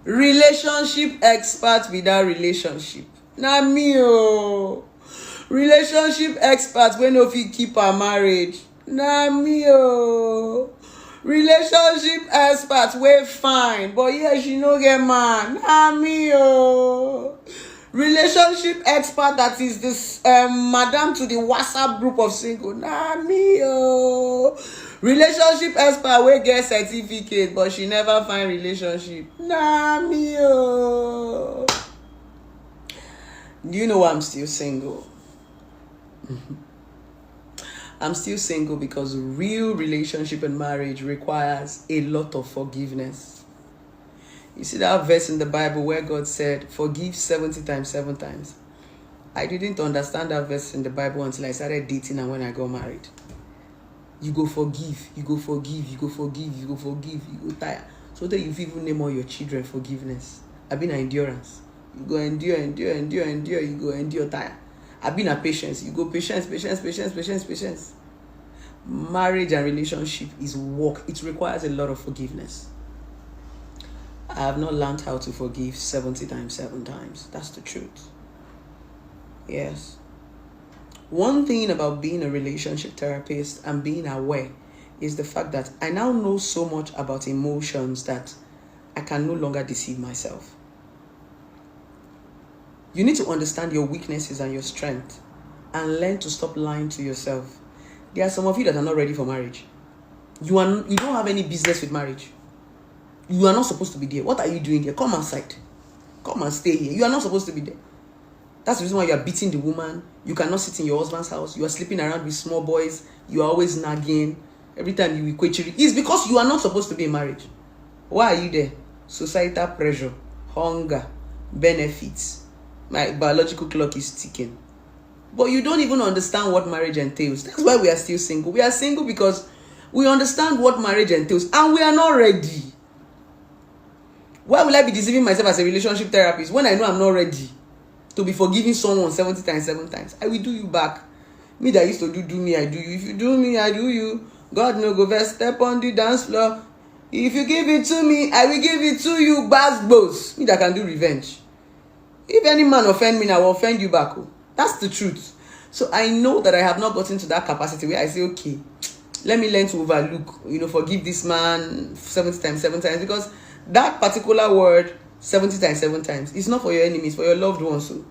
Relationship expert without relationship. Na me oh. Relationship expert wey no fit keep her marriage. Na me oh. Relationship expert wey fine but yeah, she no get man. Na me oh. Relationship expert that is this madam to the WhatsApp group of single. Na me oh. Relationship expert wey get certificate but she never find relationship. Na me oh. Do you know why I'm still single? I'm still single because real relationship and marriage requires a lot of forgiveness. You see that verse in the Bible where God said, forgive 70 times, 7 times. I didn't understand that verse in the Bible until I started dating and when I got married. You go forgive, you go forgive, you go forgive, you go forgive, you go tire. So that you even name all your children forgiveness. I've been an endurance. You go endure, you go endure tire. I've been a patience. You go patience. Marriage and relationship is work. It requires a lot of forgiveness. I have not learned how to forgive 70 times, 7 times. That's the truth. Yes. One thing about being a relationship therapist and being aware is the fact that I now know so much about emotions that I can no longer deceive myself. You need to understand your weaknesses and your strength and learn to stop lying to yourself. There are some of you that are not ready for marriage. You don't have any business with marriage. You are not supposed to be there. What are you doing here? Come outside. Come and stay here. You are not supposed to be there. That's the reason why you are beating the woman. You cannot sit in your husband's house. You are sleeping around with small boys. You are always nagging. Every time you equate, it's because you are not supposed to be in marriage. Why are you there? Societal pressure, hunger, benefits. My biological clock is ticking. But you don't even understand what marriage entails. That's why we are still single. We are single because we understand what marriage entails and we are not ready. Why will I be deceiving myself as a relationship therapist when I know I'm not ready to be forgiving someone 70 times, 7 times? I will do you back. Me that used to do me, I do you. If you do me, I do you. God no go first step on the dance floor. If you give it to me, I will give it to you. Boss. Me that can do revenge. If any man offend me, I will offend you back. That's the truth. So I know that I have not gotten to that capacity where I say, okay, let me learn to overlook, forgive this man 70 times, 7 times. Because that particular word, 70 times, 7 times, is not for your enemies, for your loved ones. So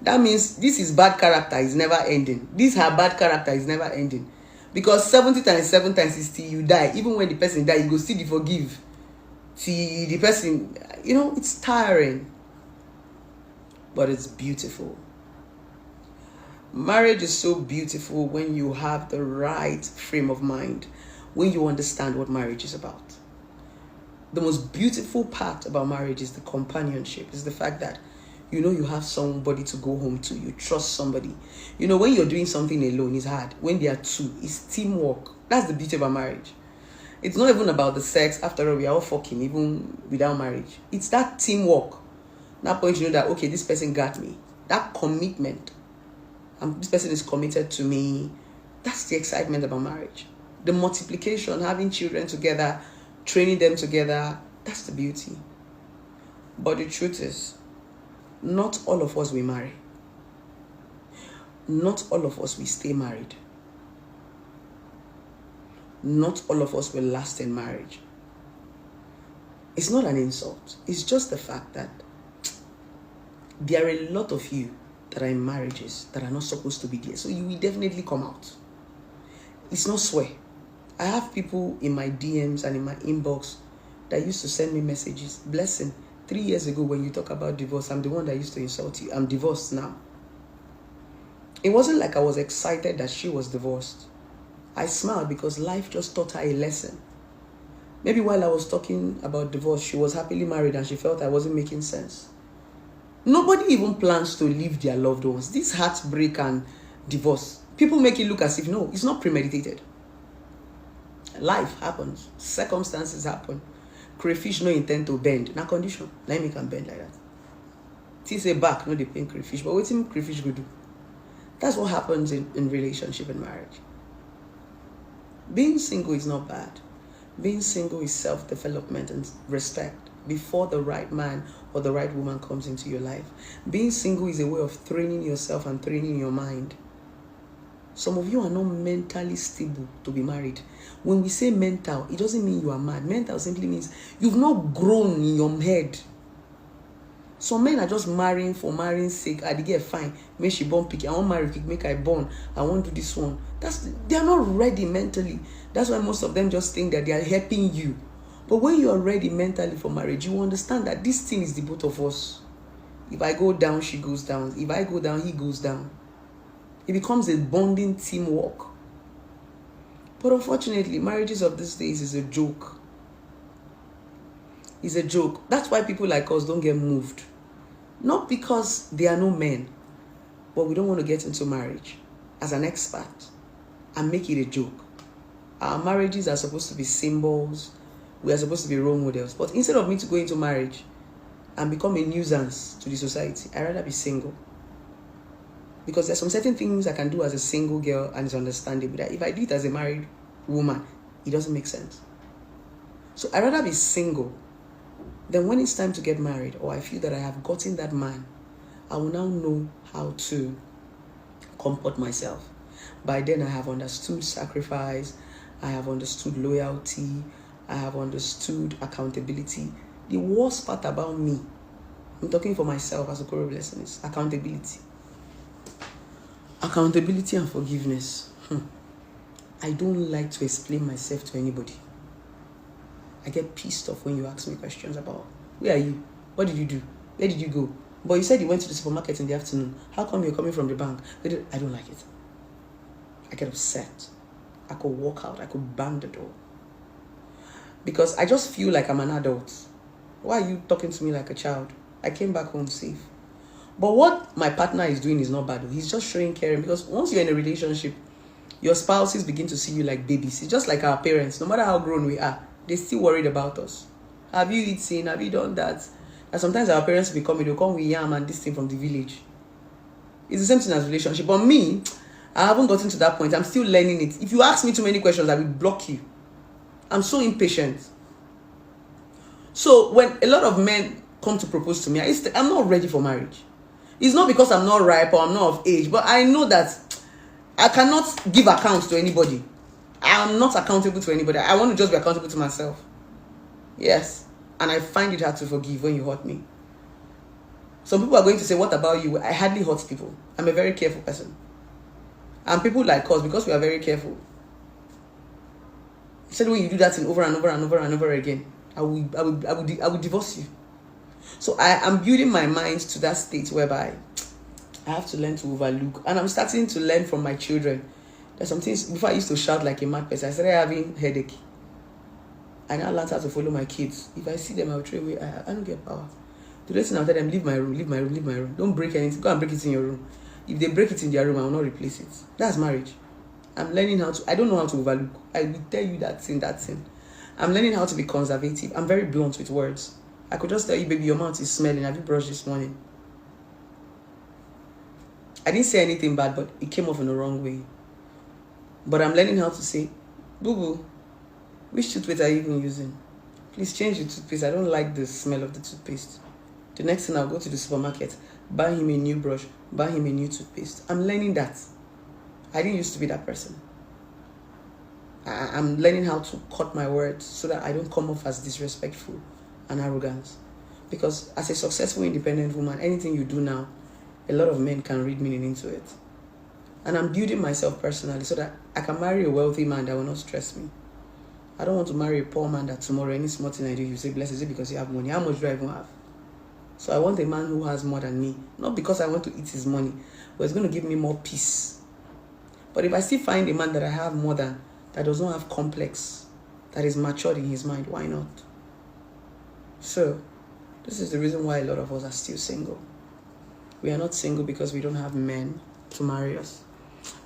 that means this is bad character is never ending. This her bad character is never ending. Because 70 times, 7 times is till you die. Even when the person die, you go still forgive. Till the person, it's tiring. But it's beautiful. Marriage is so beautiful when you have the right frame of mind, when you understand what marriage is about. The most beautiful part about marriage is the companionship, is the fact that you have somebody to go home to, you trust somebody. When you're doing something alone, it's hard. When there are two, it's teamwork. That's the beauty about marriage. It's not even about the sex. After all, we are all fucking, even without marriage. It's that teamwork. That point you know that, okay, this person got me. That commitment. And this person is committed to me. That's the excitement about marriage. The multiplication, having children together, training them together, that's the beauty. But the truth is, not all of us will marry. Not all of us will stay married. Not all of us will last in marriage. It's not an insult. It's just the fact that there are a lot of you that are in marriages that are not supposed to be there. So you will definitely come out. It's not swear. I have people in my DMs and in my inbox that used to send me messages. Blessing, 3 years ago when you talk about divorce, I'm the one that used to insult you. I'm divorced now. It wasn't like I was excited that she was divorced. I smiled because life just taught her a lesson. Maybe while I was talking about divorce, she was happily married and she felt I wasn't making sense. Nobody even plans to leave their loved ones. This heartbreak and divorce, people make it look as if, no, it's not premeditated. Life happens. Circumstances happen. Crayfish no intend to bend. Na condition. Let me can bend like that. Till say back, no they pain crayfish. But what do crayfish go do? That's what happens in relationship and marriage. Being single is not bad. Being single is self-development and respect. before the right man or the right woman comes into your life. Being single is a way of training yourself and training your mind. Some of you are not mentally stable to be married. When we say mental, it doesn't mean you are mad. Mental simply means you've not grown in your head. Some men are just marrying for marrying's sake. I get fine. Make she born picky. I want marry quick. Make I born. I want to do this one. They are not ready mentally. That's why most of them just think that they are helping you. But when you are ready mentally for marriage, you understand that this thing is the both of us. If I go down, she goes down. If I go down, he goes down. It becomes a bonding teamwork. But unfortunately, marriages of these days is a joke. It's a joke. That's why people like us don't get moved. Not because there are no men, but we don't want to get into marriage as an expert and make it a joke. Our marriages are supposed to be symbols. We are supposed to be role models. But instead of me to go into marriage and become a nuisance to the society, I'd rather be single. Because there's some certain things I can do as a single girl and it's understandable. That if I do it as a married woman, it doesn't make sense. So I'd rather be single. Then when it's time to get married, or I feel that I have gotten that man, I will now know how to comport myself. By then I have understood sacrifice, I have understood loyalty, I have understood accountability. The worst part about me, I'm talking for myself as a Okoro Blessing, is accountability. Accountability and forgiveness. I don't like to explain myself to anybody. I get pissed off when you ask me questions about, where are you? What did you do? Where did you go? But you said you went to the supermarket in the afternoon. How come you're coming from the bank? I don't like it. I get upset. I could walk out. I could bang the door. Because I just feel like I'm an adult. Why are you talking to me like a child? I came back home safe. But what my partner is doing is not bad. He's just showing caring. Because once you're in a relationship, your spouses begin to see you like babies. It's just like our parents. No matter how grown we are, they're still worried about us. Have you eaten? Have you done that? And sometimes our parents they'll come with yam and this thing from the village. It's the same thing as relationship. But me, I haven't gotten to that point. I'm still learning it. If you ask me too many questions, I will block you. I'm so impatient. So when a lot of men come to propose to me, I'm not ready for marriage. It's not because I'm not ripe or I'm not of age, but I know that I cannot give accounts to anybody. I am not accountable to anybody. I want to just be accountable to myself. Yes. And I find it hard to forgive when you hurt me. Some people are going to say, what about you? I hardly hurt people. I'm a very careful person. And people like us, because we are very careful, said when you do that thing over and over and over and over again, I will divorce you. So I am building my mind to that state whereby I have to learn to overlook. And I'm starting to learn from my children. There's some things, before I used to shout like a mad person, I started having headache. I now learned how to follow my kids. If I see them, I'll throw away. I don't get power. Today's thing, I'll tell them, leave my room, leave my room, leave my room. Don't break anything. Go and break it in your room. If they break it in their room, I will not replace it. That's marriage. I'm learning how to, I don't know how to overlook. I will tell you that thing. I'm learning how to be conservative. I'm very blunt with words. I could just tell you, baby, your mouth is smelling. Have you brushed this morning? I didn't say anything bad, but it came off in the wrong way. But I'm learning how to say, boo-boo, which toothpaste are you even using? Please change the toothpaste. I don't like the smell of the toothpaste. The next thing, I'll go to the supermarket, buy him a new brush, buy him a new toothpaste. I'm learning that. I didn't used to be that person. I'm learning how to cut my words so that I don't come off as disrespectful and arrogant. Because as a successful independent woman, anything you do now, a lot of men can read meaning into it. And I'm building myself personally so that I can marry a wealthy man that will not stress me. I don't want to marry a poor man that tomorrow, any small thing I do, you say, bless, is it because you have money? How much do I even have? So I want a man who has more than me. Not because I want to eat his money, but it's going to give me more peace. But if I still find a man that I have more than, that does not have complex, that is matured in his mind, why not? So, this is the reason why a lot of us are still single. We are not single because we don't have men to marry us.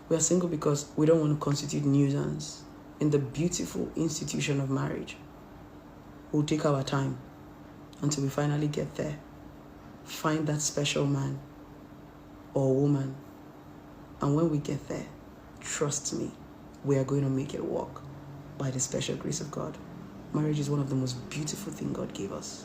We are single because we don't want to constitute nuisance in the beautiful institution of marriage. We'll take our time until we finally get there. Find that special man or woman. And when we get there, trust me, we are going to make it work by the special grace of God. Marriage is one of the most beautiful things God gave us.